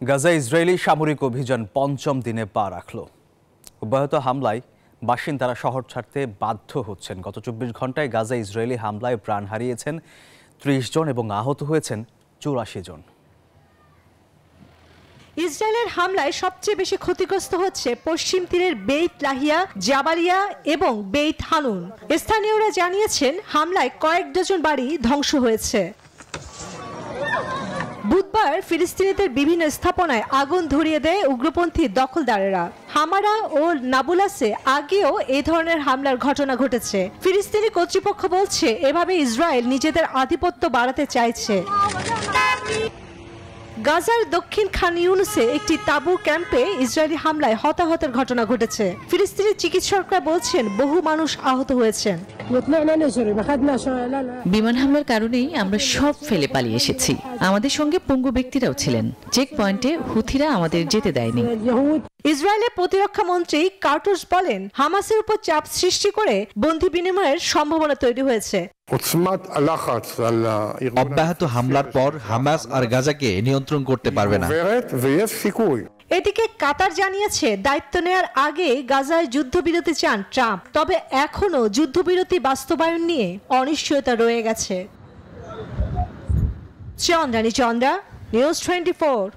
গাজায় ইসরায়েলি সামরিক অভিযান পঞ্চম দিনে পা রাখল। অব্যাহত হামলায় বাসিন্দারা শহর ছাড়তে বাধ্য হচ্ছেন। গত ২৪ ঘন্টায় গাজায় ইসরায়েলি হামলায় প্রাণ হারিয়েছেন ৩০ জন এবং আহত হয়েছেন ৮৪ জন। ইসরায়েলের হামলায় সবচেয়ে বেশি ক্ষতিগ্রস্ত হচ্ছে পশ্চিম তীরের বেইত লাহিয়া, জাবালিয়া এবং বেইত হানুন। স্থানীয়রা জানিয়েছেন হামলায় কয়েক ডজন বাড়ি ধ্বংস হয়েছে। বুধবার ফিলিস্তিনিদের বিভিন্ন স্থাপনায় আগুন ধরিয়ে দেয় উগ্রপন্থী দখলদারেরা। হামারা ও নাবুলাসে আগেও এই ধরনের হামলার ঘটনা ঘটেছে। ফিলিস্তিনি কর্তৃপক্ষ বলছে এভাবে ইসরায়েল নিজেদের আধিপত্য বাড়াতে চাইছে। গাজার দক্ষিণ খান ইউনুসে একটি তাঁবু ক্যাম্পে ইসরায়েলি হামলায় হতাহতের ঘটনা ঘটেছে। ফিলিস্তিনি চিকিৎসকরা বলছেন বহু মানুষ আহত হয়েছেন। বিমান হামলার কারণেই আমরা সব ফেলে পালিয়ে এসেছি। আমাদের সঙ্গে পঙ্গু ব্যক্তিরাও ছিলেন। চেক পয়েন্টে হুথিরা আমাদের যেতে দেয়নি। ইসরায়েলের প্রতিরক্ষা মন্ত্রী কার্টুস বলেন, হামাসের উপর চাপ সৃষ্টি করে বন্দী বিনিময়ের সম্ভাবনা তৈরি হয়েছে। অব্যাহত হামলার পর হামাস আর গাজাকে নিয়ন্ত্রণ করতে পারবে না। এদিকে কাতার জানিয়েছে দায়িত্ব নেয়ার আগে গাজায় যুদ্ধবিরতি চান ট্রাম্প। তবে এখনো যুদ্ধবিরতি বাস্তবায়ন নিয়ে অনিশ্চয়তা রয়ে গেছে। চন্দ্রানী চন্দ্রা, নিউজ 24।